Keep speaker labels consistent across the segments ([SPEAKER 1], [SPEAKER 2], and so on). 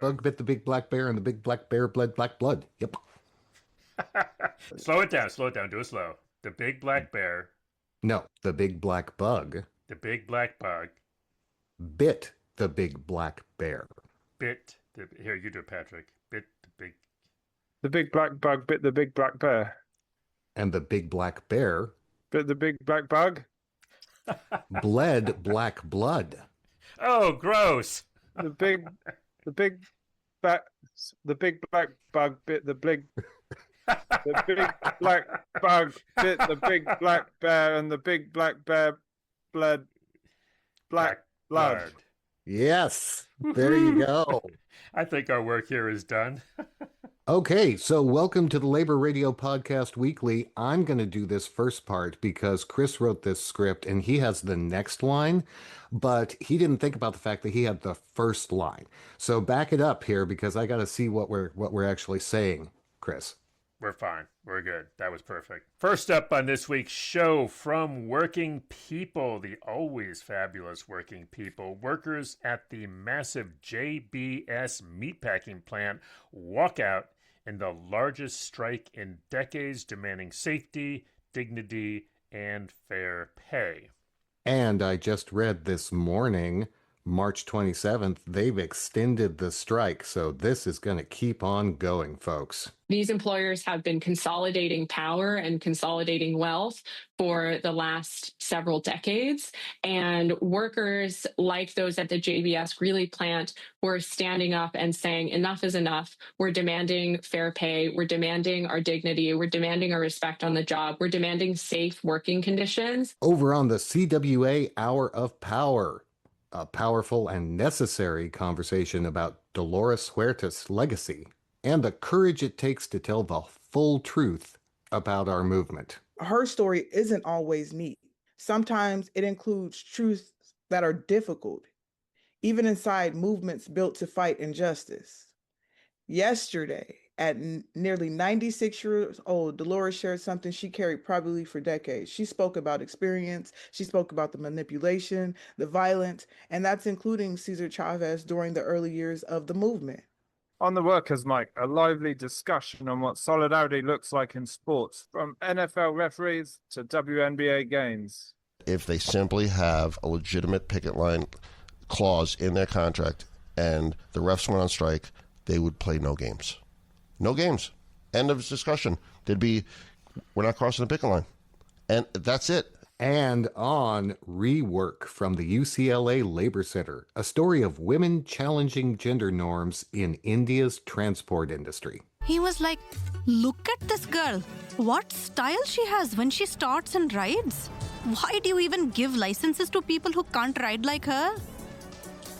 [SPEAKER 1] Bug bit the big black bear, and the big black bear bled black blood. Yep.
[SPEAKER 2] Slow it down. Slow it down. Do it slow. The big black bear,
[SPEAKER 1] No, the big black bug
[SPEAKER 2] the big black bug,
[SPEAKER 1] bit the big black bear.
[SPEAKER 2] bit the. Here, you do it, Patrick. Bit the big.
[SPEAKER 3] The big black bug bit the big black bear.
[SPEAKER 1] And the big black bear
[SPEAKER 3] Bit the big black bug.
[SPEAKER 1] bled black blood.
[SPEAKER 2] Oh, gross.
[SPEAKER 3] The big black the big black bug bit the big black bug bit the big black bear, and the big black bear bled black blood.
[SPEAKER 1] Yes, there you go.
[SPEAKER 2] I think our work here is done.
[SPEAKER 1] Okay, so welcome to the Labor Radio Podcast Weekly. I'm going to do this first part because Chris wrote this script and he has the next line, but he didn't think about the fact that he had the first line. So back it up here because I got to see what we're actually saying, Chris.
[SPEAKER 2] We're fine. We're good. That was perfect. First up on this week's show from Working People, the always fabulous Working People, workers at the massive JBS meatpacking plant walk out in the largest strike in decades, demanding safety, dignity, and fair pay.
[SPEAKER 1] And I just read this morning, March 27th, they've extended the strike. So this is going to keep on going, folks.
[SPEAKER 4] These employers have been consolidating power and consolidating wealth for the last several decades. And workers like those at the JBS Greeley plant were standing up and saying, enough is enough. We're demanding fair pay. We're demanding our dignity. We're demanding our respect on the job. We're demanding safe working conditions.
[SPEAKER 1] Over on the CWA Hour of Power, a powerful and necessary conversation about Dolores Huerta's legacy and the courage it takes to tell the full truth about our movement.
[SPEAKER 5] Her story isn't always neat. Sometimes it includes truths that are difficult, even inside movements built to fight injustice. Yesterday, at nearly 96 years old, Dolores shared something she carried probably for decades. She spoke about experience. She spoke about the manipulation, the violence, and that's including Cesar Chavez during the early years of the movement.
[SPEAKER 3] On the workers' mic, a lively discussion on what solidarity looks like in sports, from NFL referees to WNBA games.
[SPEAKER 6] If they simply have a legitimate picket line clause in their contract and the refs went on strike, they would play no games. No games. End of discussion. We're not crossing the picket line. And that's it.
[SPEAKER 1] And on Rework from the UCLA Labor Center, a story of women challenging gender norms in India's transport industry.
[SPEAKER 7] He was like, look at this girl. What style she has when she starts and rides. Why do you even give licenses to people who can't ride like her?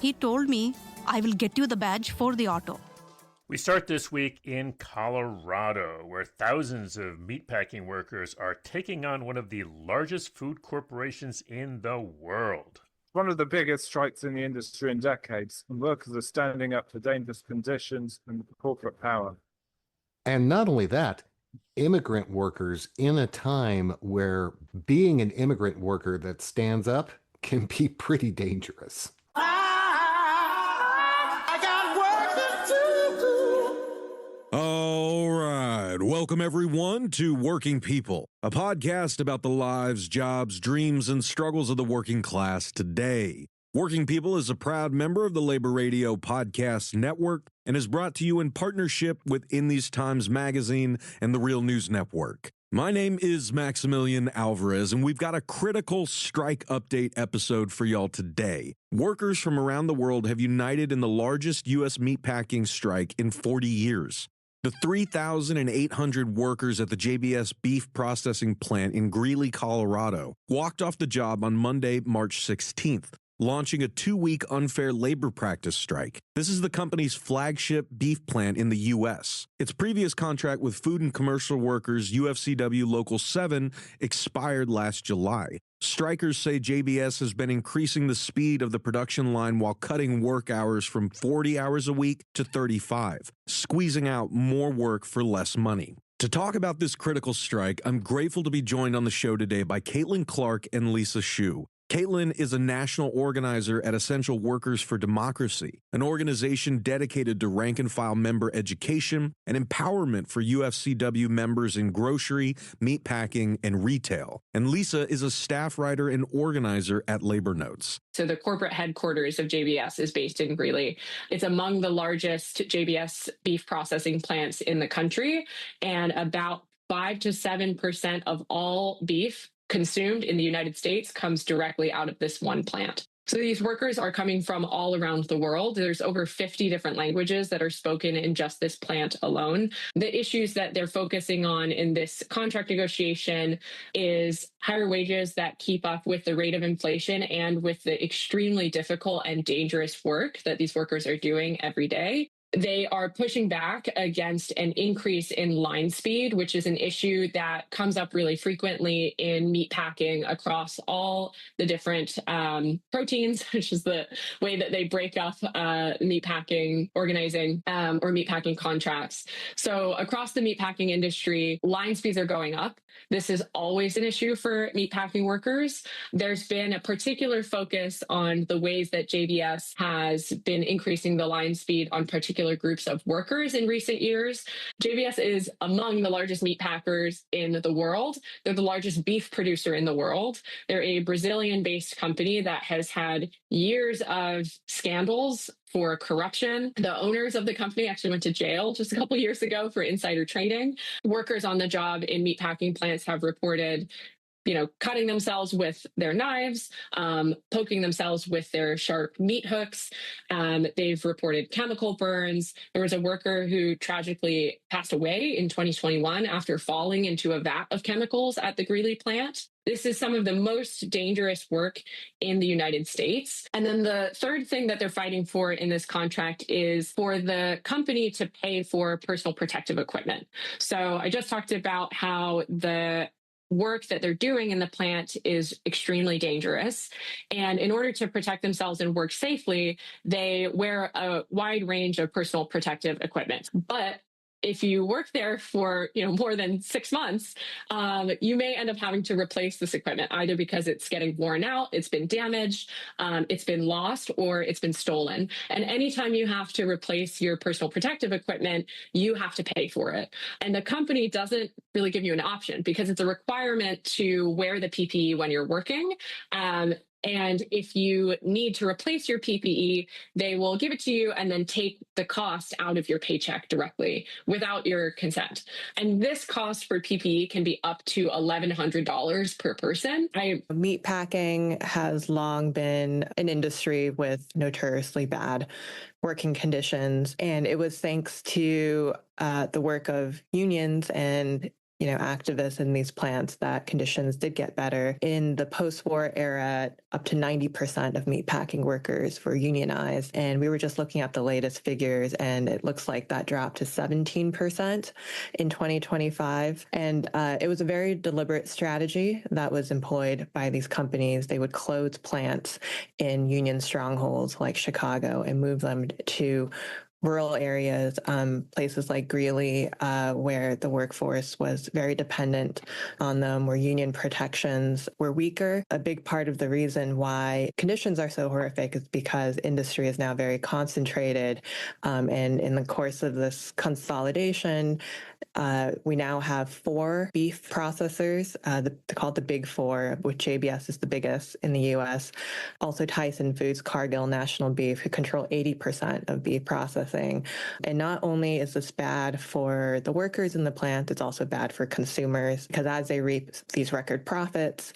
[SPEAKER 7] He told me, I will get you the badge for the auto.
[SPEAKER 2] We start this week in Colorado, where thousands of meatpacking workers are taking on one of the largest food corporations in the world.
[SPEAKER 3] One of the biggest strikes in the industry in decades, and workers are standing up for dangerous conditions and corporate power.
[SPEAKER 1] And not only that, immigrant workers in a time where being an immigrant worker that stands up can be pretty dangerous.
[SPEAKER 8] All right. Welcome, everyone, to Working People, a podcast about the lives, jobs, dreams, and struggles of the working class today. Working People is a proud member of the Labor Radio Podcast Network and is brought to you in partnership with In These Times magazine and the Real News Network. My name is Maximilian Alvarez, and we've got a critical strike update episode for y'all today. Workers from around the world have united in the largest U.S. meatpacking strike in 40 years. The 3,800 workers at the JBS beef processing plant in Greeley, Colorado, walked off the job on Monday, March 16th, launching a 2-week unfair labor practice strike. This is the company's flagship beef plant in the U.S. Its previous contract with Food and Commercial Workers UFCW Local 7 expired last July. Strikers say JBS has been increasing the speed of the production line while cutting work hours from 40 hours a week to 35, squeezing out more work for less money. To talk about this critical strike, I'm grateful to be joined on the show today by Caitlin Clark and Lisa Hsu. Caitlin is a national organizer at Essential Workers for Democracy, an organization dedicated to rank-and-file member education and empowerment for UFCW members in grocery, meatpacking, and retail. And Lisa is a staff writer and organizer at Labor Notes.
[SPEAKER 4] So the corporate headquarters of JBS is based in Greeley. It's among the largest JBS beef processing plants in the country, and about 5 to 7% of all beef consumed in the United States comes directly out of this one plant. So these workers are coming from all around the world. There's over 50 different languages that are spoken in just this plant alone. The issues that they're focusing on in this contract negotiation is higher wages that keep up with the rate of inflation and with the extremely difficult and dangerous work that these workers are doing every day. They are pushing back against an increase in line speed, which is an issue that comes up really frequently in meatpacking across all the different proteins, which is the way that they break up meatpacking organizing or meatpacking contracts. So across the meatpacking industry, line speeds are going up. This is always an issue for meatpacking workers. There's been a particular focus on the ways that JBS has been increasing the line speed on particular groups of workers in recent years. JBS is among the largest meat packers in the world. They're the largest beef producer in the world. They're a Brazilian-based company that has had years of scandals for corruption. The owners of the company actually went to jail just a couple of years ago for insider trading. Workers on the job in meatpacking plants have reported cutting themselves with their knives, poking themselves with their sharp meat hooks. They've reported chemical burns. There was a worker who tragically passed away in 2021 after falling into a vat of chemicals at the Greeley plant. This is some of the most dangerous work in the United States. And then the third thing that they're fighting for in this contract is for the company to pay for personal protective equipment. So I just talked about how the work that they're doing in the plant is extremely dangerous. And in order to protect themselves and work safely, they wear a wide range of personal protective equipment. But if you work there for more than 6 months, you may end up having to replace this equipment, either because it's getting worn out, it's been damaged, it's been lost, or it's been stolen. And anytime you have to replace your personal protective equipment, you have to pay for it. And the company doesn't really give you an option because it's a requirement to wear the PPE when you're working. And if you need to replace your PPE, they will give it to you and then take the cost out of your paycheck directly without your consent. And this cost for PPE can be up to $1,100 per person.
[SPEAKER 9] Meatpacking has long been an industry with notoriously bad working conditions. And it was thanks to the work of unions and activists in these plants that conditions did get better. In the post-war era, up to 90% of meatpacking workers were unionized. And we were just looking at the latest figures, and it looks like that dropped to 17% in 2025. And it was a very deliberate strategy that was employed by these companies. They would close plants in union strongholds like Chicago and move them to rural areas, places like Greeley, where the workforce was very dependent on them, where union protections were weaker. A big part of the reason why conditions are so horrific is because industry is now very concentrated. And in the course of this consolidation, we now have 4 beef processors, called the Big Four, which JBS is the biggest in the U.S. Also Tyson Foods, Cargill, National Beef, who control 80% of beef processing. And not only is this bad for the workers in the plant, it's also bad for consumers, because as they reap these record profits,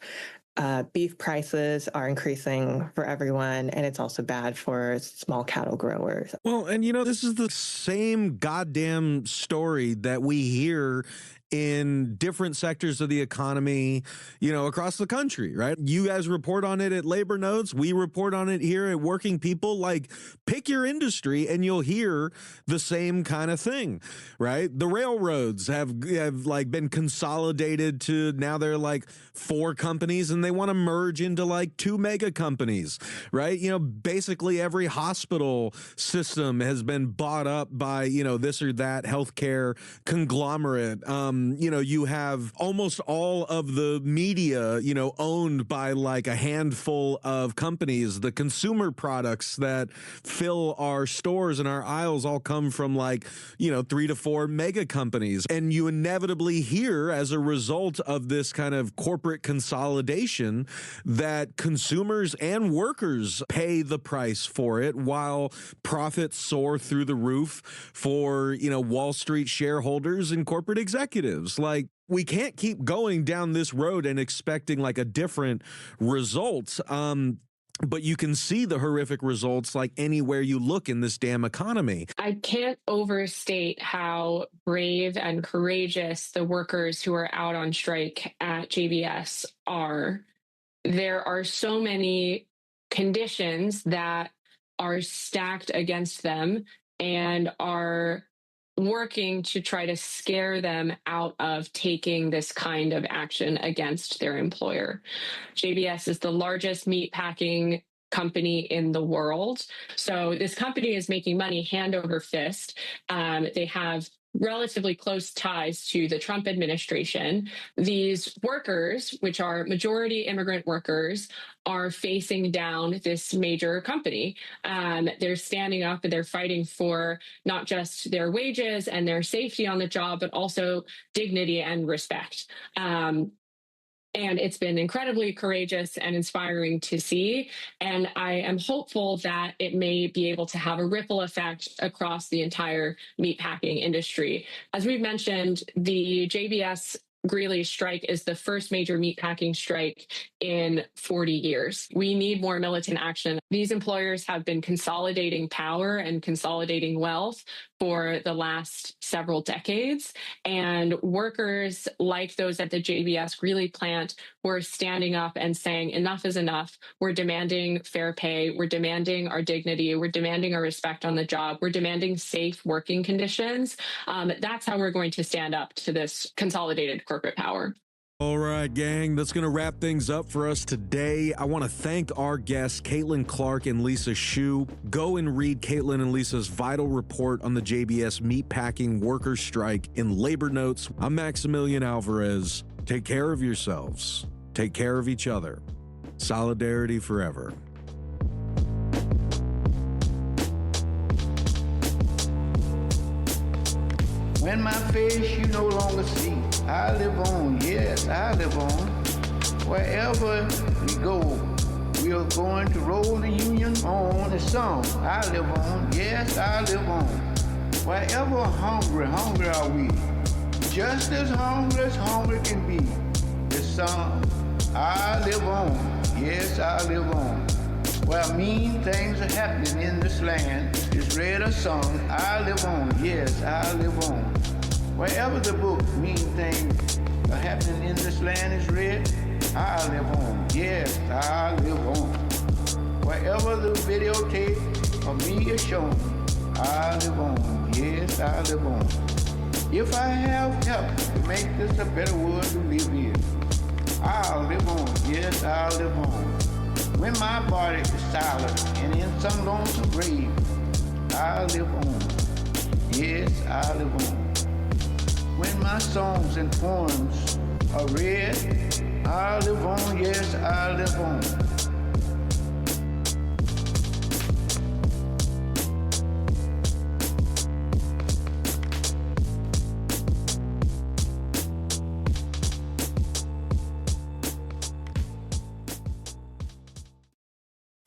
[SPEAKER 9] beef prices are increasing for everyone, and it's also bad for small cattle growers.
[SPEAKER 8] Well, and this is the same goddamn story that we hear in different sectors of the economy, across the country, right? You guys report on it at Labor Notes. We report on it here at Working People. Like, pick your industry and you'll hear the same kind of thing, right? The railroads have been consolidated to now they're like 4 companies, and they want to merge into like 2 mega companies, right? Basically every hospital system has been bought up by, this or that healthcare conglomerate. You have almost all of the media, owned by like a handful of companies. The consumer products that fill our stores and our aisles all come from like, 3 to 4 mega companies. And you inevitably hear, as a result of this kind of corporate consolidation, that consumers and workers pay the price for it while profits soar through the roof for, Wall Street shareholders and corporate executives. Like, we can't keep going down this road and expecting like a different result. But you can see the horrific results like anywhere you look in this damn economy.
[SPEAKER 4] I can't overstate how brave and courageous the workers who are out on strike at JBS are. There are so many conditions that are stacked against them and are working to try to scare them out of taking this kind of action against their employer. JBS is the largest meatpacking company in the world. So this company is making money hand over fist. They have relatively close ties to the Trump administration. These workers, which are majority immigrant workers, are facing down this major company. They're standing up and they're fighting for not just their wages and their safety on the job, but also dignity and respect. And it's been incredibly courageous and inspiring to see. And I am hopeful that it may be able to have a ripple effect across the entire meatpacking industry. As we've mentioned, the JBS Greeley strike is the first major meatpacking strike in 40 years. We need more militant action. These employers have been consolidating power and consolidating wealth for the last several decades. And workers like those at the JBS Greeley plant were standing up and saying, enough is enough. We're demanding fair pay. We're demanding our dignity. We're demanding our respect on the job. We're demanding safe working conditions. That's how we're going to stand up to this consolidated corporate power.
[SPEAKER 8] All right, gang, that's going to wrap things up for us today. I want to thank our guests, Caitlin Clark and Lisa Shu. Go and read Caitlin and Lisa's vital report on the JBS meatpacking workers' strike in Labor Notes. I'm Maximilian Alvarez. Take care of yourselves. Take care of each other. Solidarity forever.
[SPEAKER 10] When my face you no longer see, I live on, yes, I live on. Wherever we go, we are going to roll the union on the song. I live on, yes, I live on. Wherever hungry are we. Just as hungry can be. The song, I live on, yes, I live on. Where mean things are happening in this land, is read a song, I live on, yes, I live on. Wherever the book mean things are happening in this land is read, I live on, yes, I live on. Wherever the videotape of me is shown, I live on, yes, I live on. If I have help to make this a better world to live in, I'll live on, yes, I'll live on. When my body is silent and in some lonesome grave, I live on, yes, I live on. When my songs and poems are read, I live on, yes, I live on.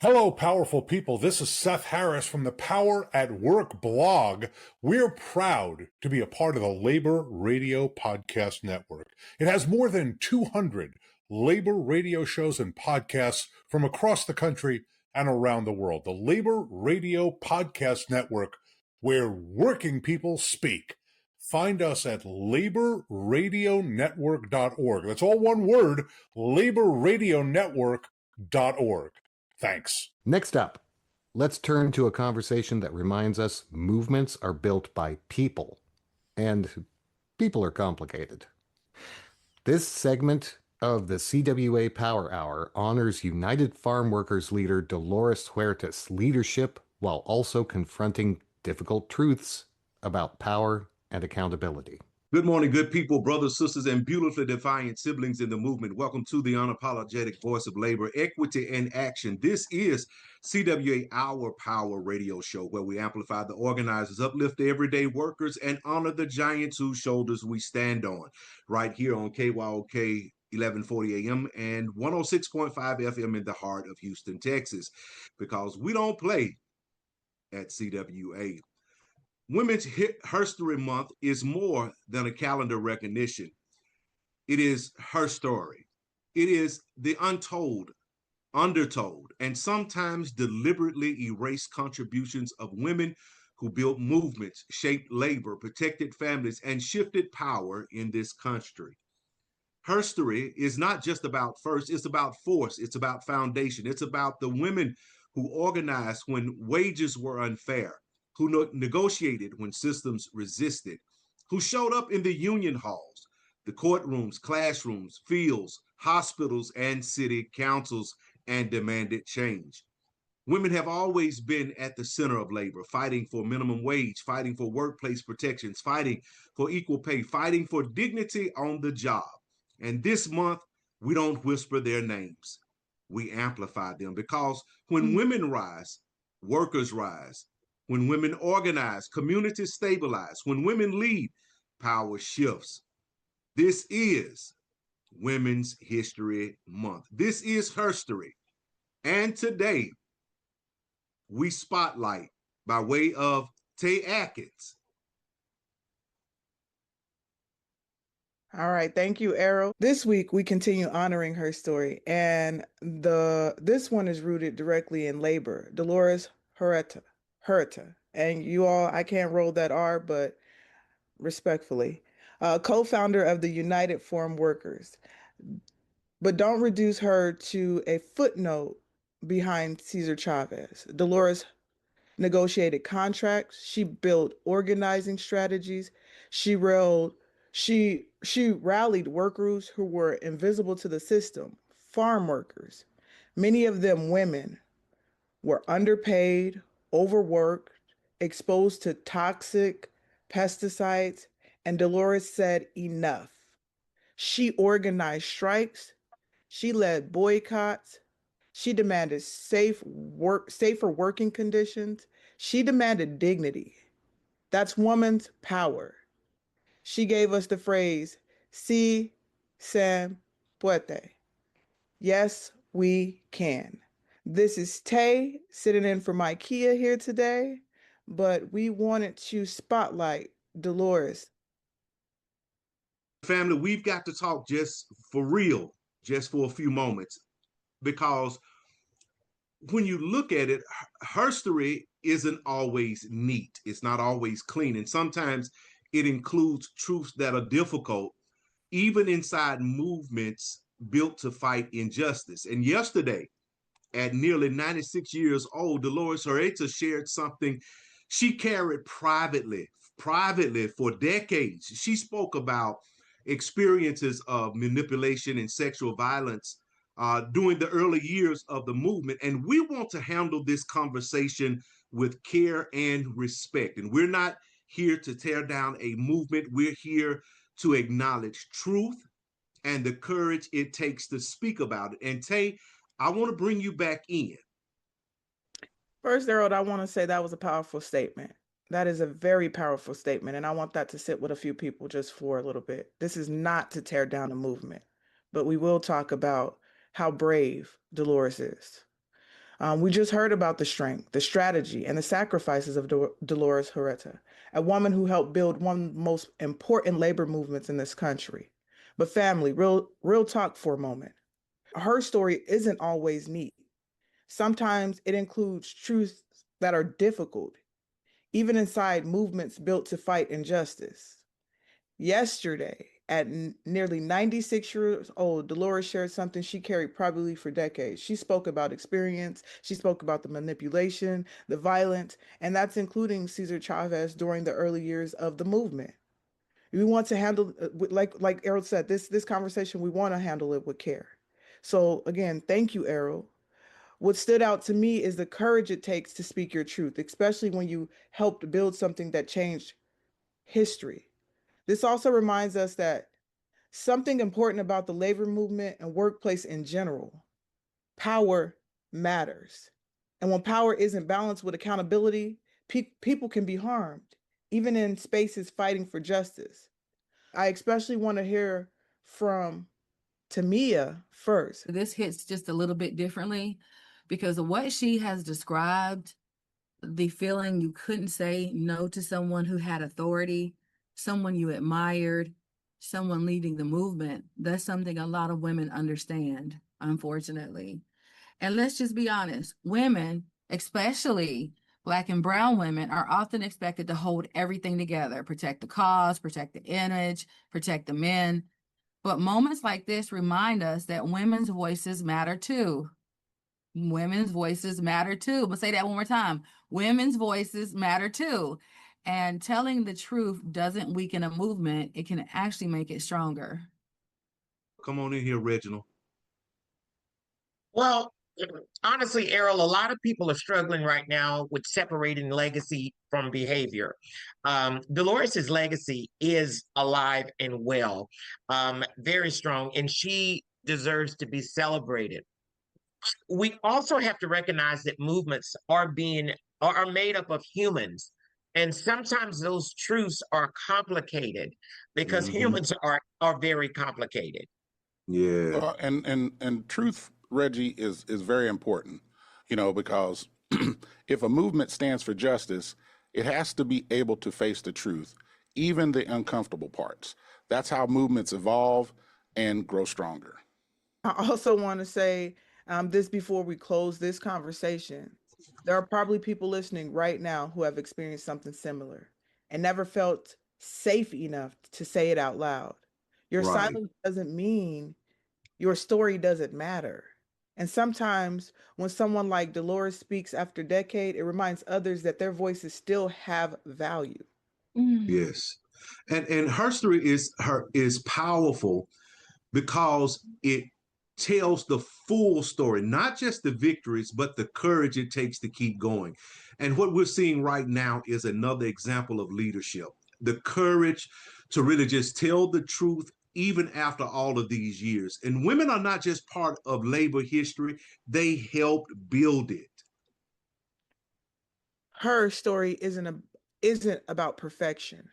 [SPEAKER 11] Hello, powerful people. This is Seth Harris from the Power at Work blog. We're proud to be a part of the Labor Radio Podcast Network. It has more than 200 labor radio shows and podcasts from across the country and around the world. The Labor Radio Podcast Network, where working people speak. Find us at laborradionetwork.org. That's all one word, laborradionetwork.org. Thanks.
[SPEAKER 1] Next up, let's turn to a conversation that reminds us movements are built by people, and people are complicated. This segment of the CWA Power Hour honors United Farm Workers leader Dolores Huerta's leadership while also confronting difficult truths about power and accountability.
[SPEAKER 12] Good morning, good people, brothers, sisters, and beautifully defiant siblings in the movement. Welcome to the unapologetic voice of labor, equity, and action. This is CWA Hour of Power radio show, where we amplify the organizers, uplift the everyday workers, and honor the giants whose shoulders we stand on. Right here on KYOK 1140 AM and 106.5 FM in the heart of Houston, Texas, because we don't play at CWA. Women's History Month is more than a calendar recognition. It is her story. It is the untold, undertold, and sometimes deliberately erased contributions of women who built movements, shaped labor, protected families, and shifted power in this country. Her story is not just about first, it's about force, it's about foundation, it's about the women who organized when wages were unfair, who negotiated when systems resisted, who showed up in the union halls, the courtrooms, classrooms, fields, hospitals, and city councils and demanded change. Women have always been at the center of labor, fighting for minimum wage, fighting for workplace protections, fighting for equal pay, fighting for dignity on the job. And this month, we don't whisper their names. We amplify them because when women rise, workers rise. When women organize, communities stabilize. When women lead, power shifts. This is Women's History Month. This is her story. And today, we spotlight by way of Tay Atkins.
[SPEAKER 5] All right, thank you, Errol. This week we continue honoring her story, and this one is rooted directly in labor. Dolores Huerta, and you all, I can't roll that R, but respectfully, co-founder of the United Farm Workers. But don't reduce her to a footnote behind Cesar Chavez. Dolores negotiated contracts. She built organizing strategies. She rallied workers who were invisible to the system, farm workers. Many of them women were underpaid, overworked, exposed to toxic pesticides, and Dolores said enough. She organized strikes. She led boycotts. She demanded safer working conditions. She demanded dignity. That's woman's power. She gave us the phrase, "Si se puede." Yes, we can. This is Tay sitting in for Mikeia here today, but we wanted to spotlight Dolores.
[SPEAKER 12] Family, we've got to talk just for real, just for a few moments, because when you look at it, her story isn't always neat. It's not always clean. And sometimes it includes truths that are difficult, even inside movements built to fight injustice. And yesterday, at nearly 96 years old, Dolores Huerta shared something she carried privately for decades. She spoke about experiences of manipulation and sexual violence during the early years of the movement. And we want to handle this conversation with care and respect. And we're not here to tear down a movement. We're here to acknowledge truth and the courage it takes to speak about it. And Tay, I want to bring you back in.
[SPEAKER 5] First, Errol, I want to say that was a powerful statement. That is a very powerful statement, and I want that to sit with a few people just for a little bit. This is not to tear down a movement, but we will talk about how brave Dolores is. We just heard about the strength, the strategy, and the sacrifices of Dolores Huerta, a woman who helped build one of the most important labor movements in this country. But family, real talk for a moment. Her story isn't always neat. Sometimes it includes truths that are difficult, even inside movements built to fight injustice. Yesterday, at nearly 96 years old, Dolores shared something she carried probably for decades. She spoke about experience. She spoke about the manipulation, the violence, and that's including Cesar Chavez during the early years of the movement. We want to handle, like Errol said, this conversation, we want to handle it with care. So again, thank you, Errol. What stood out to me is the courage it takes to speak your truth, especially when you helped build something that changed history. This also reminds us that something important about the labor movement and workplace in general, power matters. And when power isn't balanced with accountability, people can be harmed, even in spaces fighting for justice. I especially want to hear from Tamia first.
[SPEAKER 13] This hits just a little bit differently because of what she has described, the feeling you couldn't say no to someone who had authority, someone you admired, someone leading the movement. That's something a lot of women understand, unfortunately. And let's just be honest, women, especially Black and brown women, are often expected to hold everything together, protect the cause, protect the image, protect the men. But moments like this remind us that women's voices matter too. Women's voices matter too. I'm going to say that one more time. Women's voices matter too. And telling the truth doesn't weaken a movement. It can actually make it stronger.
[SPEAKER 12] Come on in here, Reginald.
[SPEAKER 14] Well, honestly, Errol, a lot of people are struggling right now with separating legacy from behavior. Dolores's legacy is alive and well, very strong, and she deserves to be celebrated. We also have to recognize that movements are made up of humans. And sometimes those truths are complicated because humans are very complicated.
[SPEAKER 12] Yeah.
[SPEAKER 15] And truth, Reggie, is very important, because if a movement stands for justice, it has to be able to face the truth, even the uncomfortable parts. That's how movements evolve and grow stronger.
[SPEAKER 5] I also want to say this before we close this conversation. There are probably people listening right now who have experienced something similar and never felt safe enough to say it out loud. Your silence doesn't mean your story doesn't matter. And sometimes when someone like Dolores speaks after a decade, it reminds others that their voices still have value.
[SPEAKER 12] Yes. And her story is powerful because it tells the full story, not just the victories, but the courage it takes to keep going. And what we're seeing right now is another example of leadership, the courage to really just tell the truth, even after all of these years. And women are not just part of labor history, they helped build it.
[SPEAKER 5] Her story isn't about perfection.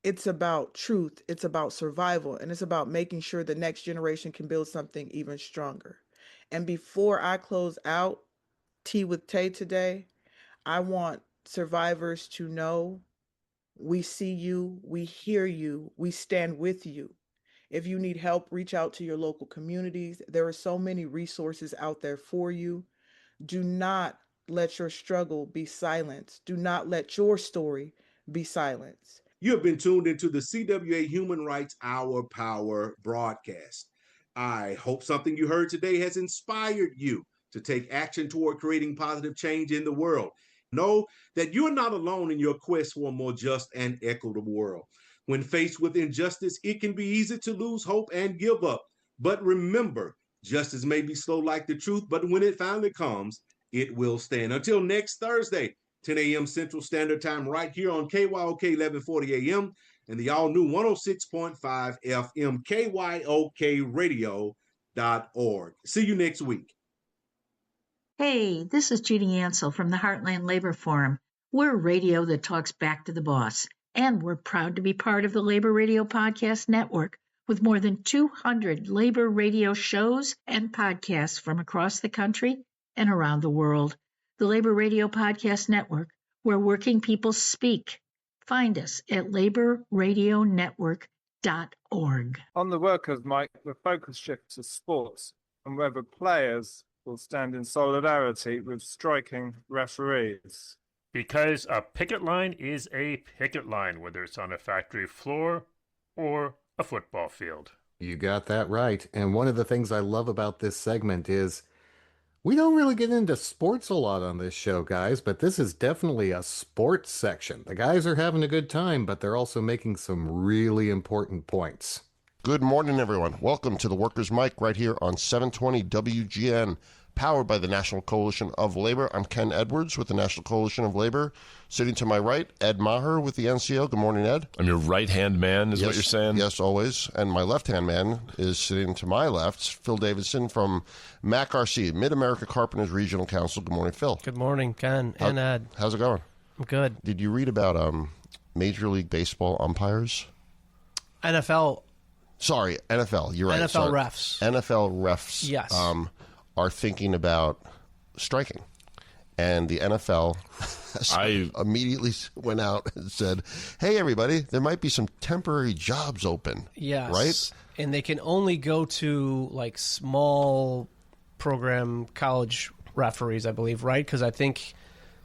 [SPEAKER 5] It's about truth, it's about survival, and it's about making sure the next generation can build something even stronger. And before I close out Tea with Tay today, I want survivors to know we see you, we hear you, we stand with you. If you need help, reach out to your local communities. There are so many resources out there for you. Do not let your struggle be silenced. Do not let your story be silenced.
[SPEAKER 12] You have been tuned into the CWA Human Rights Hour of Power broadcast. I hope something you heard today has inspired you to take action toward creating positive change in the world. Know that you're not alone in your quest for a more just and equitable world. When faced with injustice, it can be easy to lose hope and give up. But remember, justice may be slow like the truth, but when it finally comes, it will stand. Until next Thursday, 10 a.m. Central Standard Time, right here on KYOK 1140 a.m. and the all-new 106.5 FM KYOKradio.org. See you next week.
[SPEAKER 16] Hey, this is Judy Ansell from the Heartland Labor Forum. We're radio that talks back to the boss, and we're proud to be part of the Labor Radio Podcast Network with more than 200 labor radio shows and podcasts from across the country and around the world. The Labor Radio Podcast Network, where working people speak. Find us at laborradionetwork.org.
[SPEAKER 3] On the workers' mic, the focus shifts to sports and whether players will stand in solidarity with striking referees.
[SPEAKER 2] Because a picket line is a picket line, whether it's on a factory floor or a football field.
[SPEAKER 1] You got that right. And one of the things I love about this segment is we don't really get into sports a lot on this show, guys, but this is definitely a sports section. The guys are having a good time, but they're also making some really important points.
[SPEAKER 6] Good morning, everyone. Welcome to the Workers' Mic right here on 720 WGN, powered by the National Coalition of Labor. I'm Ken Edwards with the National Coalition of Labor. Sitting to my right, Ed Maher with the NCO. Good morning, Ed.
[SPEAKER 17] I'm your right-hand man, is what you're saying?
[SPEAKER 6] Yes, always. And my left-hand man is sitting to my left, Phil Davidson from MACRC, Mid-America Carpenters Regional Council. Good morning, Phil.
[SPEAKER 18] Good morning, Ken and Ed.
[SPEAKER 6] How's it going?
[SPEAKER 18] I'm good.
[SPEAKER 6] Did you read about Major League Baseball umpires?
[SPEAKER 18] NFL.
[SPEAKER 6] Sorry, NFL. You're right.
[SPEAKER 18] NFL refs.
[SPEAKER 6] NFL refs.
[SPEAKER 18] Yes.
[SPEAKER 6] Are thinking about striking. And the NFL immediately went out and said, hey, everybody, there might be some temporary jobs open.
[SPEAKER 18] Yes.
[SPEAKER 6] Right?
[SPEAKER 18] And they can only go to like small program college referees, I believe, right? Because I think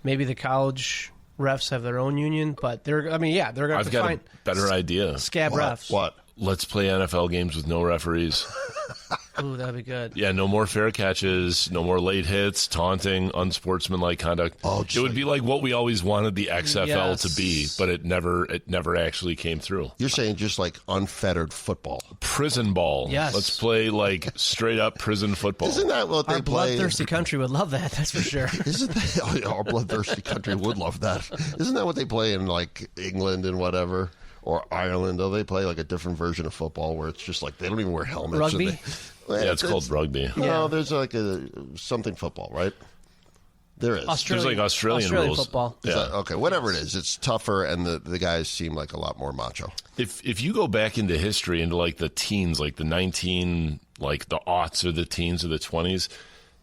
[SPEAKER 18] maybe the college refs have their own union, but they're going to
[SPEAKER 17] I've got
[SPEAKER 18] find
[SPEAKER 17] a better idea.
[SPEAKER 18] Scab refs.
[SPEAKER 6] What?
[SPEAKER 17] Let's play NFL games with no referees.
[SPEAKER 18] Ooh, that'd be good.
[SPEAKER 17] Yeah, no more fair catches, no more late hits, taunting, unsportsmanlike conduct. It would be like what we always wanted the XFL to be, but it never actually came through.
[SPEAKER 6] You're saying just like unfettered football.
[SPEAKER 17] Prison ball.
[SPEAKER 18] Yes.
[SPEAKER 17] Let's play like straight up prison football.
[SPEAKER 6] Isn't that what they
[SPEAKER 18] Our
[SPEAKER 6] play?
[SPEAKER 18] bloodthirsty country would love that, that's for sure.
[SPEAKER 6] Isn't that, our bloodthirsty country would love that. Isn't that what they play in like England and whatever? Or Ireland? Oh, they play like a different version of football where it's just like they don't even wear helmets.
[SPEAKER 18] Rugby?
[SPEAKER 17] Yeah, it's called rugby.
[SPEAKER 6] No, there's like something football, right? There is.
[SPEAKER 17] There's like Australian rules.
[SPEAKER 18] Football.
[SPEAKER 6] Yeah. Okay, whatever it is, it's tougher, and the guys seem like a lot more macho.
[SPEAKER 17] If you go back into history, into like the teens, like the the aughts or the teens or the 20s,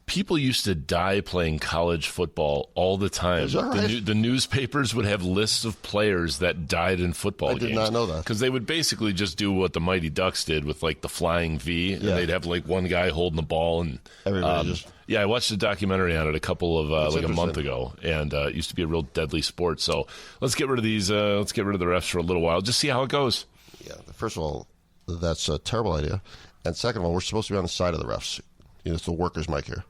[SPEAKER 17] people used to die playing college football all the time.
[SPEAKER 6] Is that right?
[SPEAKER 17] The newspapers would have lists of players that died in football games.
[SPEAKER 6] I did not know that.
[SPEAKER 17] Because they would basically just do what the Mighty Ducks did with like the flying V, and they'd have like one guy holding the ball. And
[SPEAKER 6] everybody just...
[SPEAKER 17] Yeah, I watched a documentary on it a couple of like a month ago, and it used to be a real deadly sport. So let's get rid of these. Let's get rid of the refs for a little while. Just see how it goes.
[SPEAKER 6] Yeah. First of all, that's a terrible idea, and second of all, we're supposed to be on the side of the refs. It's the workers' mic here.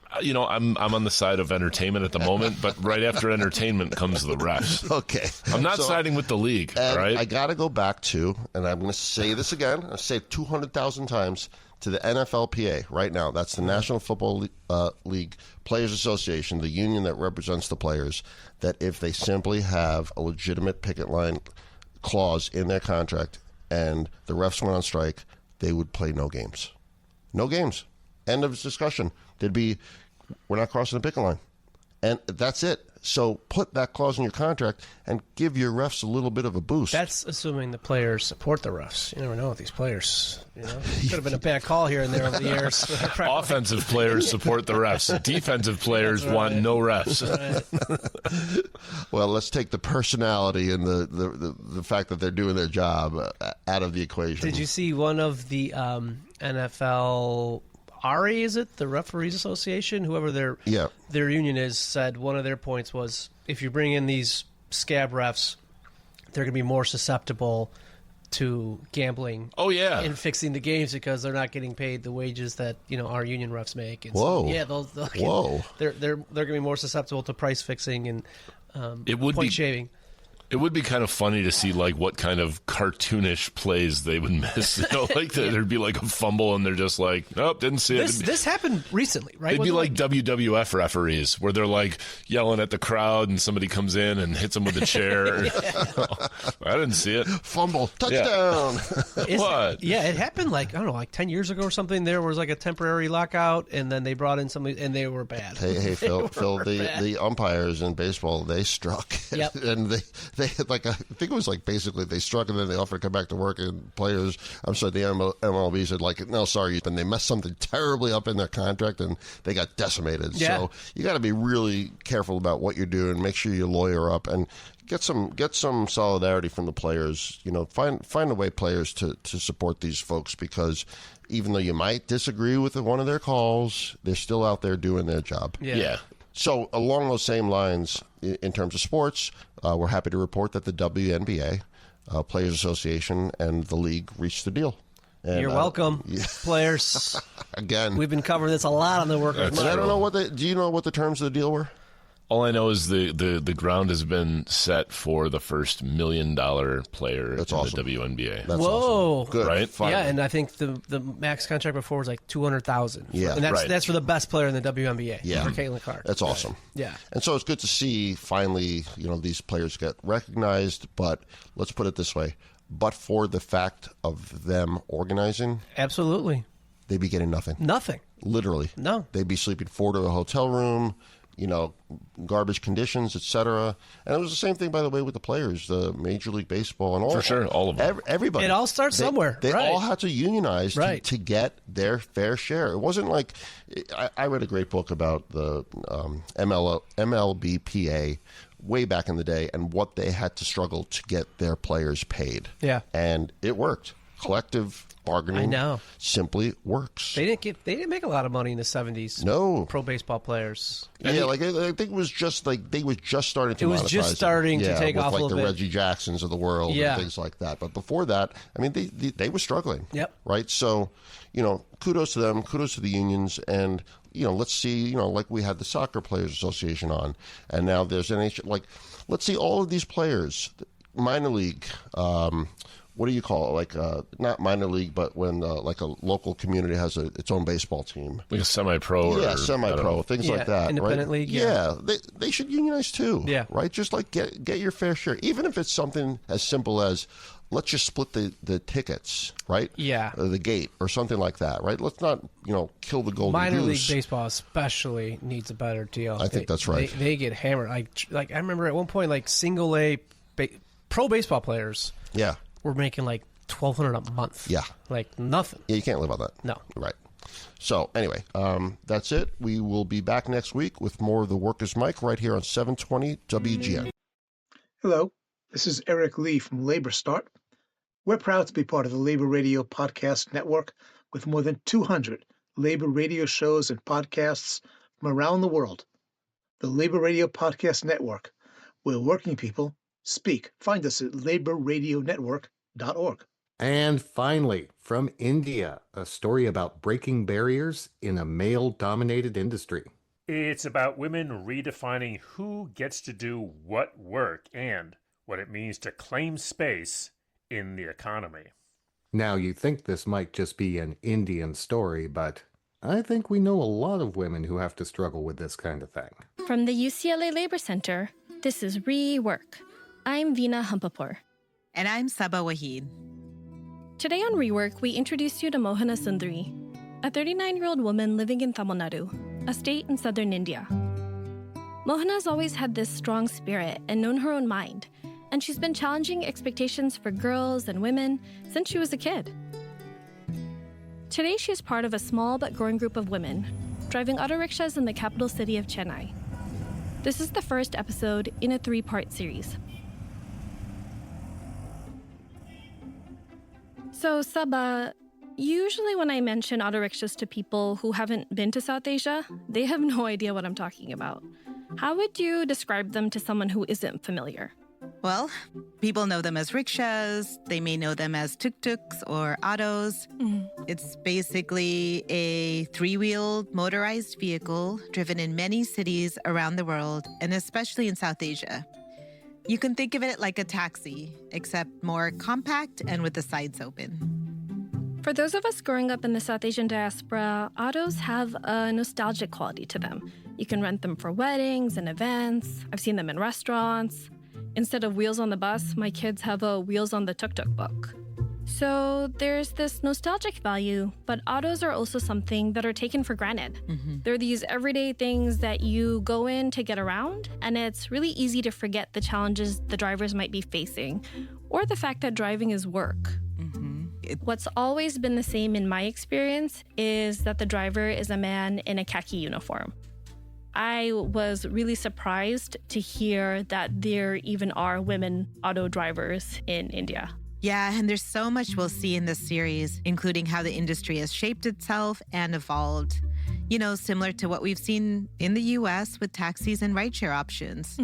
[SPEAKER 17] I'm on the side of entertainment at the moment, but right after entertainment comes the refs.
[SPEAKER 6] Okay.
[SPEAKER 17] I'm not siding with the league, all right?
[SPEAKER 6] I got to go back to, and I'm going to say this again, I'll say it 200,000 times, to the NFLPA right now. That's the National Football League Players Association, the union that represents the players, that if they simply have a legitimate picket line clause in their contract and the refs went on strike, they would play no games. No games. End of discussion. We're not crossing the picket line. And that's it. So put that clause in your contract and give your refs a little bit of a boost.
[SPEAKER 18] That's assuming the players support the refs. You never know with these players. Could have been a bad call here and there over the years.
[SPEAKER 17] Offensive players support the refs. Defensive players want no refs.
[SPEAKER 6] Well, let's take the personality and the fact that they're doing their job out of the equation.
[SPEAKER 18] Did you see one of the NFL... RA, is it? The Referees Association, whoever their union is, said one of their points was if you bring in these scab refs, they're going to be more susceptible to gambling.
[SPEAKER 17] Oh, yeah.
[SPEAKER 18] And fixing the games because they're not getting paid the wages that our union refs make. And
[SPEAKER 6] Whoa.
[SPEAKER 18] So, yeah, they're going to be more susceptible to price fixing and point shaving.
[SPEAKER 17] It would be kind of funny to see like what kind of cartoonish plays they would miss. There'd be like a fumble and they're just like, nope, didn't see it.
[SPEAKER 18] This happened recently, right?
[SPEAKER 17] They'd be like WWF referees where they're like yelling at the crowd and somebody comes in and hits them with a chair. I didn't see it.
[SPEAKER 6] Fumble, touchdown.
[SPEAKER 17] What?
[SPEAKER 18] Yeah, it happened like 10 years ago or something. There was like a temporary lockout and then they brought in somebody and they were bad.
[SPEAKER 6] Hey, Phil, the umpires in baseball, they struck.
[SPEAKER 18] Yep.
[SPEAKER 6] And they had I think it was basically they struck and then they offered to come back to work, and players, I'm sorry, the MLB said no, sorry, and they messed something terribly up in their contract and they got decimated.
[SPEAKER 18] Yeah.
[SPEAKER 6] So you got to be really careful about what you're doing. Make sure you lawyer up and get some solidarity from the players. Find a way players to support these folks, because even though you might disagree with one of their calls, they're still out there doing their job.
[SPEAKER 17] Yeah.
[SPEAKER 6] So along those same lines, in terms of sports, we're happy to report that the WNBA, Players Association, and the league reached a deal. And,
[SPEAKER 18] You're welcome, players.
[SPEAKER 6] Again,
[SPEAKER 18] we've been covering this a lot on the workers.
[SPEAKER 6] I don't know do you know what the terms of the deal were?
[SPEAKER 17] All I know is the ground has been set for the first $1 million player in the WNBA.
[SPEAKER 6] That's
[SPEAKER 18] Whoa.
[SPEAKER 6] awesome. Good.
[SPEAKER 17] Right?
[SPEAKER 18] Yeah, and I think the max contract before was like $200,000.
[SPEAKER 6] Yeah.
[SPEAKER 18] And
[SPEAKER 17] Right.
[SPEAKER 18] that's for the best player in the WNBA.
[SPEAKER 6] Yeah.
[SPEAKER 18] For Caitlin Clark.
[SPEAKER 6] That's awesome.
[SPEAKER 18] Yeah.
[SPEAKER 6] And so it's good to see finally, these players get recognized, but let's put it this way. But for the fact of them organizing,
[SPEAKER 18] Absolutely.
[SPEAKER 6] they'd be getting nothing.
[SPEAKER 18] Nothing.
[SPEAKER 6] Literally.
[SPEAKER 18] No.
[SPEAKER 6] They'd be sleeping 4 to a hotel room, garbage conditions, etc. And it was the same thing, by the way, with the players, the Major League Baseball and all.
[SPEAKER 17] For sure, all of them.
[SPEAKER 6] Everybody.
[SPEAKER 18] It all starts somewhere.
[SPEAKER 6] They
[SPEAKER 18] Right.
[SPEAKER 6] all had to unionize to get their fair share. It wasn't like I read a great book about the MLBPA way back in the day and what they had to struggle to get their players paid.
[SPEAKER 18] Yeah.
[SPEAKER 6] And it worked. Collective bargaining simply works.
[SPEAKER 18] They didn't make a lot of money in the 70s.
[SPEAKER 6] No.
[SPEAKER 18] Pro baseball players.
[SPEAKER 6] Yeah, I think it was just they were just starting to monetize.
[SPEAKER 18] It was just starting to take off a little
[SPEAKER 6] the
[SPEAKER 18] bit.
[SPEAKER 6] Reggie Jacksons of the world and things like that. But before that, I mean, they were struggling.
[SPEAKER 18] Yep.
[SPEAKER 6] Right? So, kudos to them, kudos to the unions, and let's see, like we had the Soccer Players Association on, and now there's NHL. Let's see all of these players, minor league. What do you call it? Not minor league, but when a local community has its own baseball team,
[SPEAKER 17] like a semi-pro.
[SPEAKER 6] Yeah, semi-pro, things like that.
[SPEAKER 18] Independent
[SPEAKER 6] right?
[SPEAKER 18] league.
[SPEAKER 6] Yeah, they should unionize too.
[SPEAKER 18] Yeah,
[SPEAKER 6] right. Just get your fair share, even if it's something as simple as let's just split the tickets, right?
[SPEAKER 18] Yeah,
[SPEAKER 6] the gate or something like that, right? Let's not kill the golden
[SPEAKER 18] minor
[SPEAKER 6] goose.
[SPEAKER 18] league baseball especially needs a better deal.
[SPEAKER 6] I think that's right.
[SPEAKER 18] They get hammered. Like I remember at one point, single A pro baseball players.
[SPEAKER 6] Yeah.
[SPEAKER 18] We're making $1,200 a month.
[SPEAKER 6] Yeah.
[SPEAKER 18] Nothing.
[SPEAKER 6] Yeah, you can't live on that.
[SPEAKER 18] No.
[SPEAKER 6] Right. So anyway, that's it. We will be back next week with more of the Workers' Mic right here on 720 WGN.
[SPEAKER 19] Hello, this is Eric Lee from Labor Start. We're proud to be part of the Labor Radio Podcast Network with more than 200 labor radio shows and podcasts from around the world. The Labor Radio Podcast Network, where working people speak. Find us at laborradionetwork.org.
[SPEAKER 1] And finally, from India, a story about breaking barriers in a male-dominated industry.
[SPEAKER 2] It's about women redefining who gets to do what work and what it means to claim space in the economy.
[SPEAKER 1] Now, you think this might just be an Indian story, but I think we know a lot of women who have to struggle with this kind of thing.
[SPEAKER 20] From the UCLA Labor Center, this is Rework. I'm Veena Hampapur.
[SPEAKER 21] And I'm Saba Waheed.
[SPEAKER 20] Today on Rework, we introduce you to Mohana Sundari, a 39-year-old woman living in Tamil Nadu, a state in southern India. Mohana's always had this strong spirit and known her own mind, and she's been challenging expectations for girls and women since she was a kid. Today, she is part of a small but growing group of women, driving auto rickshaws in the capital city of Chennai. This is the first episode in a 3-part series. So, Saba, usually when I mention auto rickshaws to people who haven't been to South Asia, they have no idea what I'm talking about. How would you describe them to someone who isn't familiar?
[SPEAKER 21] Well, people know them as rickshaws. They may know them as tuk-tuks or autos. It's basically a 3-wheeled motorized vehicle driven in many cities around the world, and especially in South Asia. You can think of it like a taxi, except more compact and with the sides open.
[SPEAKER 20] For those of us growing up in the South Asian diaspora, autos have a nostalgic quality to them. You can rent them for weddings and events. I've seen them in restaurants. Instead of wheels on the bus, my kids have a wheels on the tuk-tuk book. So there's this nostalgic value, but autos are also something that are taken for granted. They're these everyday things that you go in to get around, and it's really easy to forget the challenges the drivers might be facing, or the fact that driving is work. What's always been the same in my experience is that the driver is a man in a khaki uniform. I was really surprised to hear that there even are women auto drivers in India.
[SPEAKER 21] Yeah, and there's so much we'll see in this series, including how the industry has shaped itself and evolved. Similar to what we've seen in the U.S. with taxis and rideshare options.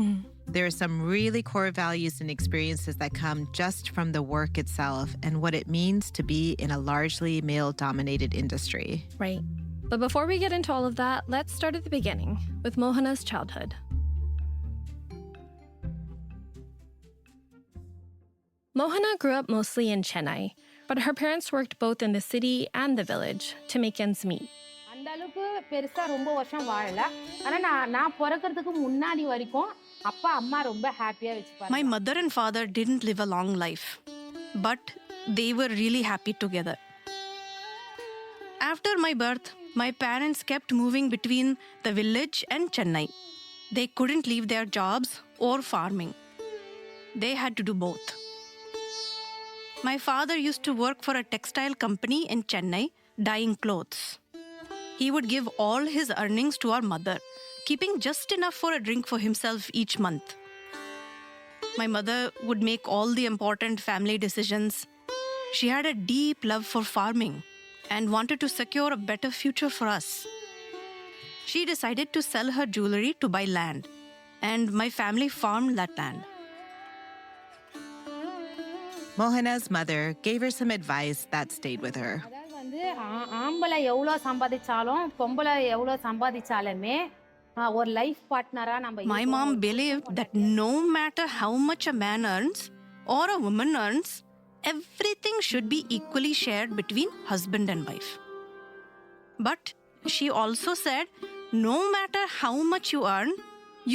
[SPEAKER 21] There are some really core values and experiences that come just from the work itself and what it means to be in a largely male-dominated industry.
[SPEAKER 20] Right. But before we get into all of that, let's start at the beginning with Mohana's childhood. Mohana grew up mostly in Chennai, but her parents worked both in the city and the village to make ends meet.
[SPEAKER 7] அந்த அளவுக்கு பெருசா ரொம்ப வருஷம் வாழல. ஆனா நான் பிறக்கிறதுக்கு முன்னாடி வரைக்கும் அப்பா அம்மா ரொம்ப ஹாப்பியா வச்சுப்பாங்க.
[SPEAKER 22] My mother and father didn't live a long life, but they were really happy together. After my birth, my parents kept moving between the village and Chennai. They couldn't leave their jobs or farming. They had to do both. My father used to work for a textile company in Chennai, dyeing clothes. He would give all his earnings to our mother, keeping just enough for a drink for himself each month. My mother would make all the important family decisions. She had a deep love for farming and wanted to secure a better future for us. She decided to sell her jewelry to buy land, and my family farmed that land.
[SPEAKER 21] Mohana's mother gave her some advice that stayed with her.
[SPEAKER 7] ஆம்பளை எவ்வளோ சம்பாதிச்சாலும் பொம்பளை எவ்வளோ சம்பாதிச்சாலுமே ஒரு life பார்ட்னரா நம்ம
[SPEAKER 22] My mom believed that no matter how much a man earns or a woman earns, everything should be equally shared between husband and wife. But she also said, no matter how much you earn,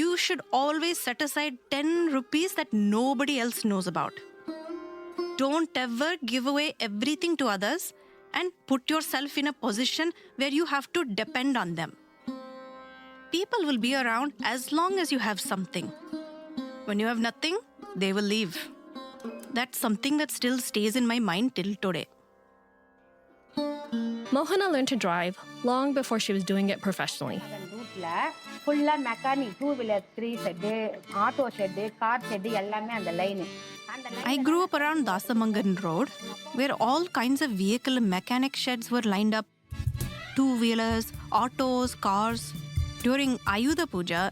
[SPEAKER 22] you should always set aside 10 rupees that nobody else knows about. Don't ever give away everything to others and put yourself in a position where you have to depend on them. People will be around as long as you have something. When you have nothing, they will leave. That's something that still stays in my mind till today.
[SPEAKER 20] Mohana learned to drive long before she was doing it professionally.
[SPEAKER 7] ஃபுல்லா mechanic, two wheeler, 3 shed, auto shed, car shed எல்லாமே அந்த line.
[SPEAKER 22] I grew up around Dasamangan Road, where all kinds of vehicle mechanic sheds were lined up. Two-wheelers, autos, cars. During Ayudha Puja,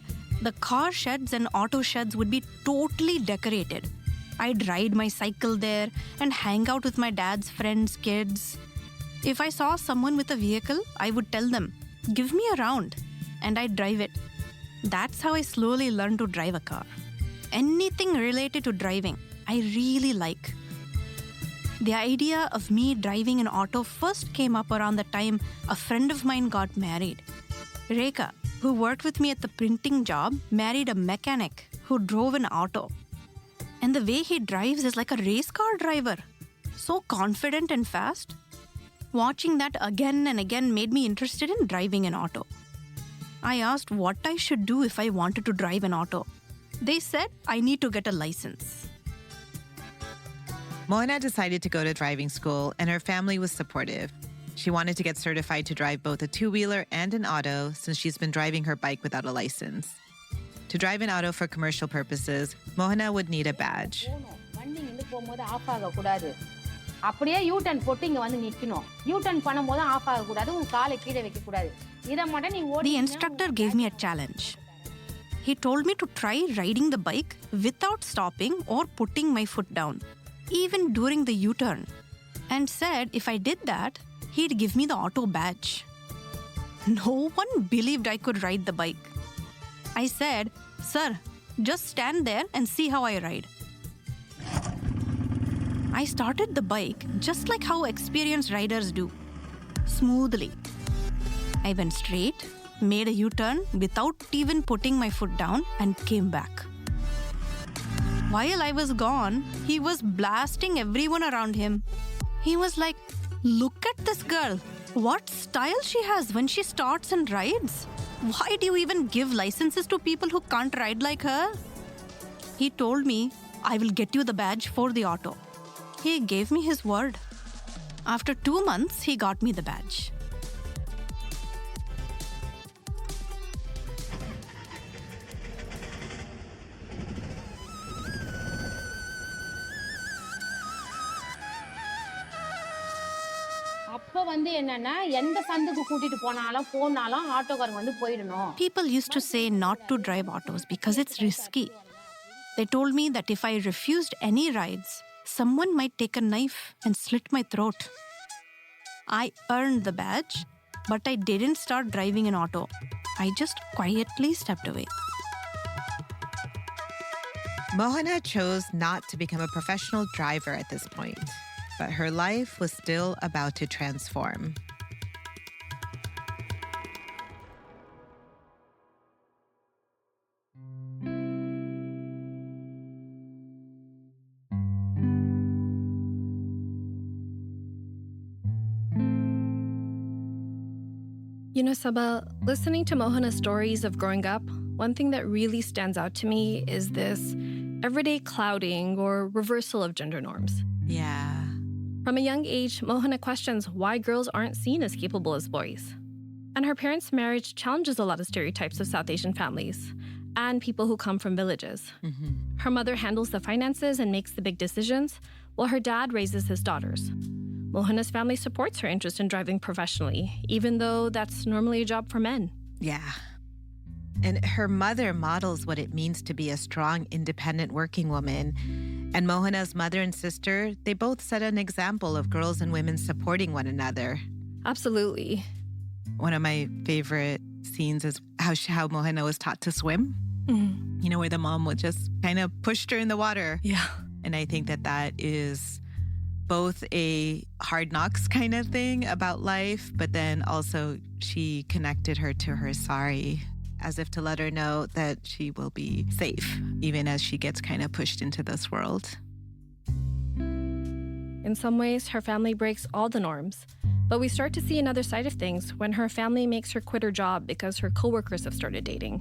[SPEAKER 22] the car sheds and auto sheds would be totally decorated. I'd ride my cycle there and hang out with my dad's friends' kids. If I saw someone with a vehicle, I would tell them, "Give me a round," and I'd drive it. That's how I slowly learned to drive a car. Anything related to driving, I really like. The idea of me driving an auto first came up around the time a friend of mine got married. Rekha, who worked with me at the printing job, married a mechanic who drove an auto. And the way he drives is like a race car driver. So confident and fast. Watching that again and again made me interested in driving an auto. I asked what I should do if I wanted to drive an auto. They said I need to get a license.
[SPEAKER 21] Mohana decided to go to driving school, and her family was supportive. She wanted to get certified to drive both a two-wheeler and an auto since she's been driving her bike without a license. To drive an auto for commercial purposes, Mohana would need a badge.
[SPEAKER 7] வண்டி நின்று போகும்போது of ஆகக்கூடாது. அப்படியே you turn போட்டு இங்க வந்து நிக்கணும். You turn பண்ணும்போது ஆஃப் ஆகக்கூடாது. உன் காலை கீழே வைக்கக்கூடாது. இதை மட்டும் நீ ஓடி.
[SPEAKER 22] The instructor gave me a challenge. He told me to try riding the bike without stopping or putting my foot down, even during the U-turn, and said if I did that, he'd give me the auto badge. No one believed I could ride the bike. I said, "Sir, just stand there and see how I ride." I started the bike just like how experienced riders do, smoothly. I went straight, made a U-turn without even putting my foot down, and came back. While I was gone, he was blasting everyone around him. He was like, "Look at this girl. What style she has when she starts and rides. Why do you even give licenses to people who can't ride like her?" He told me, "I will get you the badge for the auto." He gave me his word. After 2 months, he got me the badge.
[SPEAKER 7] அப்ப வந்து என்னன்னா எந்த சந்துக்கு கூட்டிட்டு போனாலும் ஆட்டோக்காரங்க வந்து போயிடணும்.
[SPEAKER 22] People used to say not to drive autos because it's risky. They told me that if I refused any rides, someone might take a knife and slit my throat. I earned the badge, but I didn't start driving an auto. I just quietly stepped away.
[SPEAKER 21] Mohana chose not to become a professional driver at this point, but her life was still about to transform.
[SPEAKER 20] You know, Sabah, listening to Mohana's stories of growing up, one thing that really stands out to me is this everyday clouding or reversal of gender norms.
[SPEAKER 21] Yeah.
[SPEAKER 20] From a young age, Mohana questions why girls aren't seen as capable as boys. And her parents' marriage challenges a lot of stereotypes of South Asian families and people who come from villages.
[SPEAKER 21] Mm-hmm.
[SPEAKER 20] Her mother handles the finances and makes the big decisions, while her dad raises his daughters. Mohana's family supports her interest in driving professionally, even though that's normally a job for men.
[SPEAKER 21] Yeah. And her mother models what it means to be a strong, independent working woman. And Mohana's mother and sister, they both set an example of girls and women supporting one another.
[SPEAKER 20] Absolutely.
[SPEAKER 21] One of my favorite scenes is how Mohana was taught to swim.
[SPEAKER 20] Mm.
[SPEAKER 21] You know, where the mom would just kind of push her in the water.
[SPEAKER 20] Yeah.
[SPEAKER 21] And I think that is both a hard knocks kind of thing about life, but then also she connected her to her sari, as if to let her know that she will be safe, even as she gets kind of pushed into this world.
[SPEAKER 20] In some ways, her family breaks all the norms. But we start to see another side of things when her family makes her quit her job because her coworkers have started dating.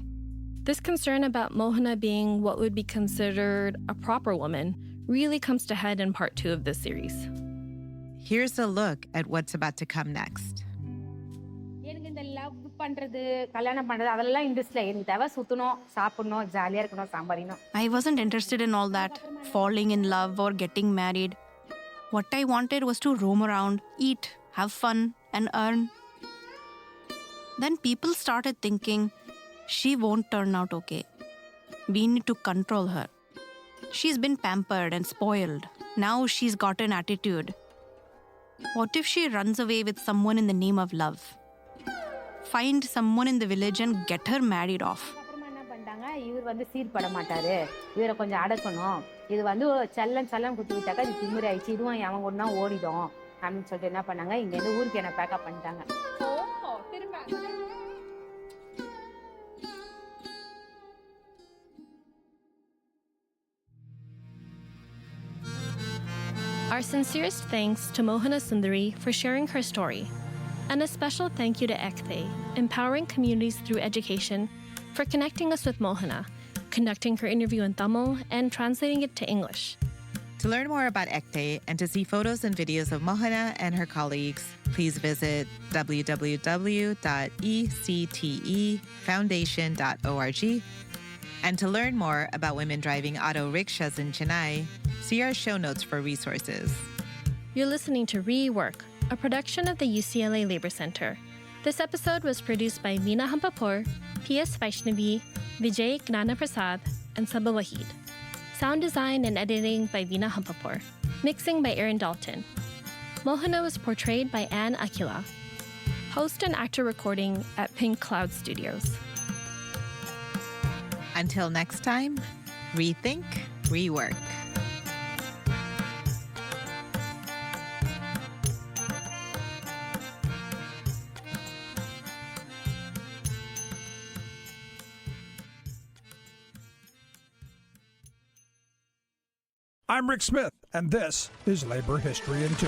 [SPEAKER 20] This concern about Mohana being what would be considered a proper woman really comes to head in part 2 of this series.
[SPEAKER 21] Here's a look at what's about to come next.
[SPEAKER 22] I wasn't interested in all that, falling in love or getting married. What I wanted was to roam around, eat, have fun, and earn. Then people started thinking, she won't turn out okay. We need to control her. She's been pampered and spoiled. Now she's got an attitude. What if she runs away with someone in the name of love? Find someone in the village and get her married off.
[SPEAKER 7] இவர் வந்து சீர்பட மாட்டாரு, இவரை கொஞ்சம் அடக்கணும், இது வந்து செல்லம் குத்தி விட்டாக்கா இது திமிரி ஆயிடுச்சு, இதுவும் அவன் ஒன்னா ஓடிடும் அப்படின்னு சொல்லிட்டு என்ன பண்ணாங்க, இங்க இருந்து ஊருக்கு என்ன பேக்கப் பண்ணிட்டாங்க.
[SPEAKER 20] Our sincerest thanks to Mohana Sundari for sharing her story, and a special thank you to Ekthe, empowering communities through education, for connecting us with Mohana, conducting her interview in Tamil and translating it to English.
[SPEAKER 21] To learn more about Ekthe and to see photos and videos of Mohana and her colleagues, please visit www.ectefoundation.org. And to learn more about women driving auto rickshaws in Chennai, see our show notes for resources.
[SPEAKER 20] You're listening to Rework, a production of the UCLA Labor Center. This episode was produced by Meena Hampapur, P.S. Vaishnavi, Vijay Gnanaprasad, and Sabah Wahid. Sound design and editing by Veena Hampapur. Mixing by Aaron Dalton. Mohana was portrayed by Anne Akila. Host and actor recording at Pink Cloud Studios.
[SPEAKER 21] Until next time, rethink, rework.
[SPEAKER 4] I'm Rick Smith, and this is Labor History in 2.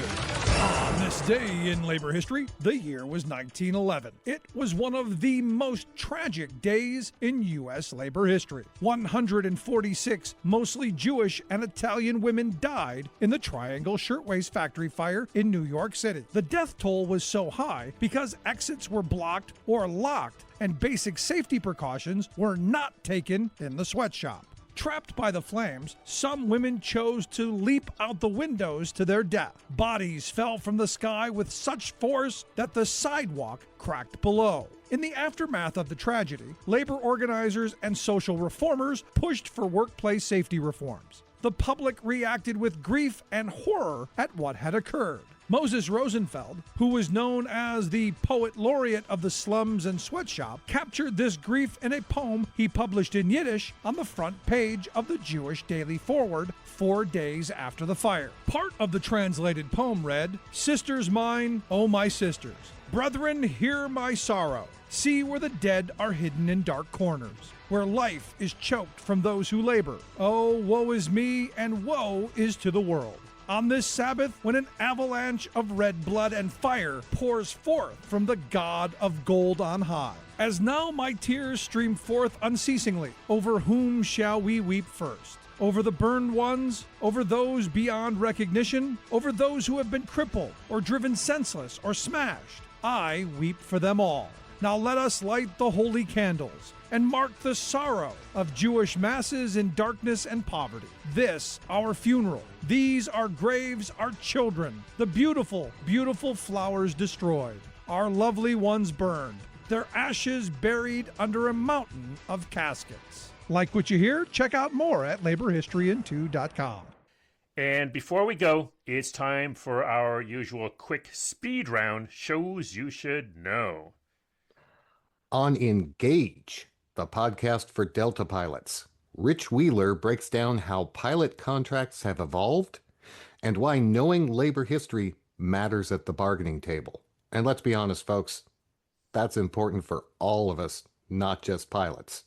[SPEAKER 4] On this day in labor history, the year was 1911. It was one of the most tragic days in U.S. labor history. 146 mostly Jewish and Italian women died in the Triangle Shirtwaist Factory fire in New York City. The death toll was so high because exits were blocked or locked, and basic safety precautions were not taken in the sweatshop. Trapped by the flames, some women chose to leap out the windows to their death. Bodies fell from the sky with such force that the sidewalk cracked below. In the aftermath of the tragedy, labor organizers and social reformers pushed for workplace safety reforms. the public reacted with grief and horror at what had occurred. Moses Rosenfeld, who was known as the poet laureate of the slums and sweatshop, captured this grief in a poem he published in Yiddish on the front page of the Jewish Daily Forward 4 days after the fire. Part of the translated poem read, "Sisters mine, oh my sisters, brethren, hear my sorrow. See where the dead are hidden in dark corners, where life is choked from those who labor. Oh, woe is me, and woe is to the world. On this Sabbath, when an avalanche of red blood and fire pours forth from the God of gold on high. As now my tears stream forth unceasingly, over whom shall we weep first? Over the burned ones, over those beyond recognition, over those who have been crippled or driven senseless or smashed. I weep for them all. Now let us light the holy candles and mark the sorrow of Jewish masses in darkness and poverty. This, our funeral. These, our graves, our children. The beautiful, beautiful flowers destroyed. Our lovely ones burned. Their ashes buried under a mountain of caskets." Like what you hear? Check out more at laborhistoryin2.com.
[SPEAKER 2] And before we go, it's time for our usual quick speed round, shows you should know.
[SPEAKER 1] On Engage, the podcast for Delta pilots, Rich Wheeler breaks down how pilot contracts have evolved and why knowing labor history matters at the bargaining table. And let's be honest, folks, that's important for all of us, not just pilots.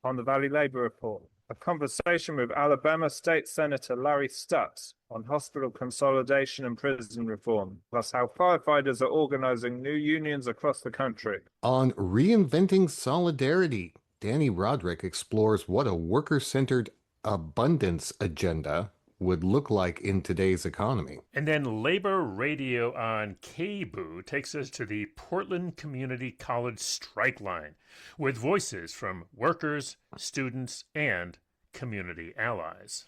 [SPEAKER 3] On the Valley Labor Report, a conversation with Alabama State Senator Larry Stutz on hospital consolidation and prison reform, plus how firefighters are organizing new unions across the country.
[SPEAKER 1] On Reinventing Solidarity, Danny Roderick explores what a worker-centered abundance agenda would look like in today's economy.
[SPEAKER 2] And then Labor Radio on KBOO takes us to the Portland Community College strike line with voices from workers, students, and community allies.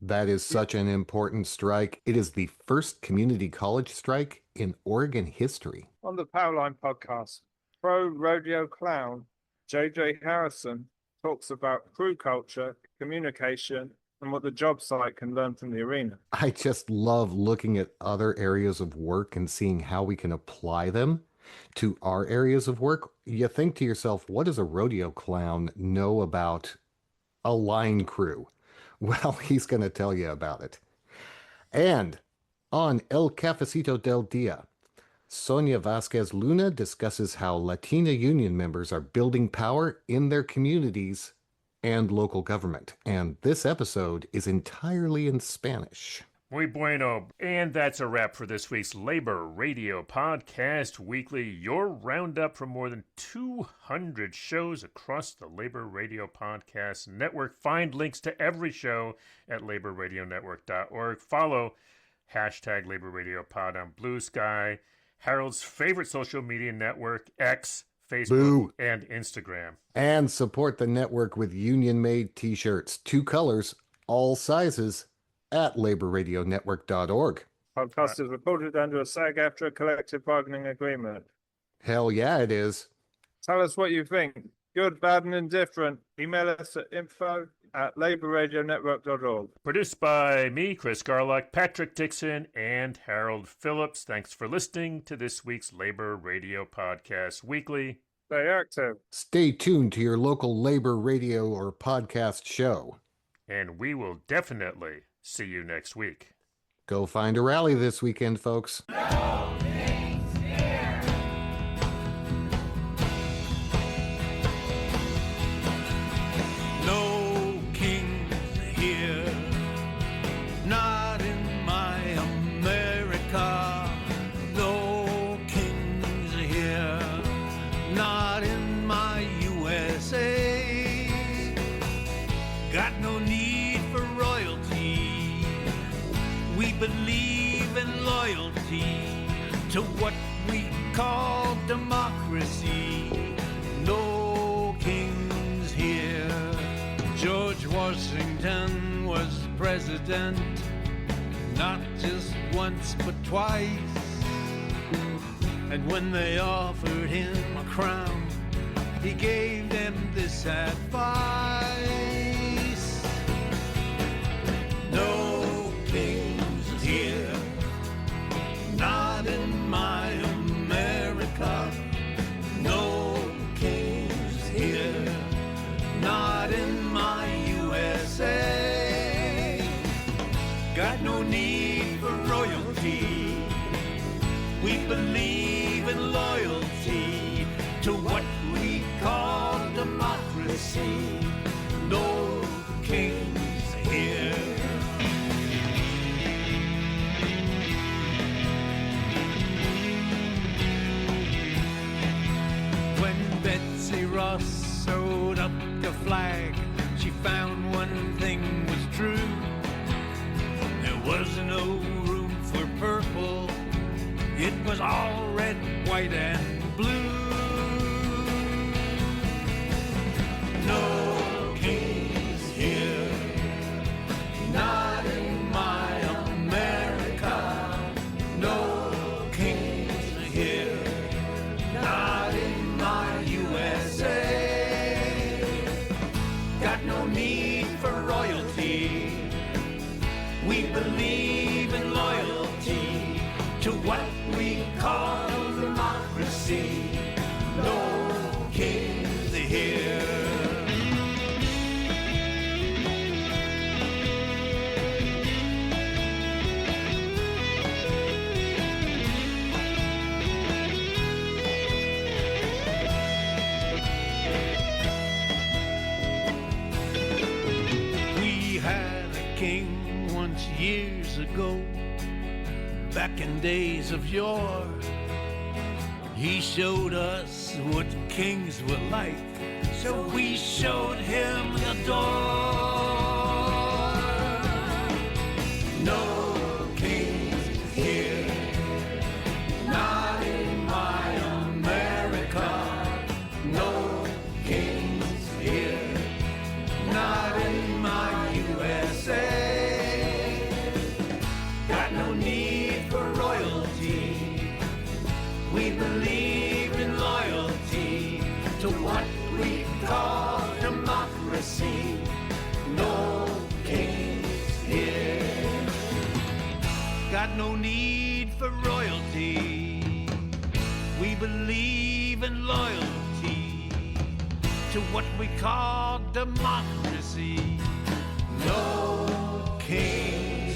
[SPEAKER 1] That is such an important strike. It is the first community college strike in Oregon history.
[SPEAKER 3] On the Powerline podcast, pro rodeo clown JJ Harrison talks about crew culture, communication, and what the job site can learn from the arena.
[SPEAKER 1] I just love looking at other areas of work and seeing how we can apply them to our areas of work. You think to yourself, what does a rodeo clown know about a line crew? Well, he's going to tell you about it. And on El Cafecito del Dia, Sonia Vasquez Luna discusses how Latina union members are building power in their communities and local government. And this episode is entirely in Spanish.
[SPEAKER 2] Muy bueno. And that's a wrap for this week's Labor Radio Podcast Weekly, your roundup from more than 200 shows across the Labor Radio Podcast Network. Find links to every show at laborradionetwork.org. Follow hashtag Labor Radio Pod on Blue Sky, Harold's favorite social media network, X, Facebook,
[SPEAKER 1] Boo.
[SPEAKER 2] and Instagram.
[SPEAKER 1] And support the network with union-made t-shirts, 2 colors, all sizes, at laborradionetwork.org.
[SPEAKER 3] Podcast is reported under a SAG-AFTRA collective bargaining agreement.
[SPEAKER 1] Hell yeah, it is.
[SPEAKER 3] Tell us what you think. Good, bad, and indifferent. Email us at info@laborradionetwork.org.
[SPEAKER 2] Produced by me, Chris Garlock, Patrick Dixon, and Harold Phillips. Thanks for listening to this week's Labor Radio Podcast Weekly.
[SPEAKER 3] Stay active.
[SPEAKER 1] Stay tuned to your local labor radio or podcast show.
[SPEAKER 2] And we will definitely see you next week.
[SPEAKER 1] Go find a rally this weekend, folks.
[SPEAKER 8] No kings here, not in my America. No kings here, not in my USA. Got no need for royalty. We believe in loyalty to what we call democracy. No kings here. George Washington was president, not just once but twice. And when they offered him a crown, he gave them this advice: No kings here, not in my America. No kings here, not in my USA. Got no need for royalty. We believe in loyalty to what we call democracy. No kings here. When Betsy Ross sewed up the flag, she found one thing was true. There was no room for purple. It was all red, white, and blue. No kings here, not in my America. No kings here, not in my USA. Got no need for royalty. We believe in loyalty to what we call democracy. No kings here. We had a king once years ago, back in days of yore. He showed us what kings were like, so we showed him the door. No kings here, not in my America. No kings here, not in my USA. Got no need for royalty. We believe in loyalty to what we call democracy. No kings here. Got no need for royalty. We believe in loyalty to what we call democracy. No kings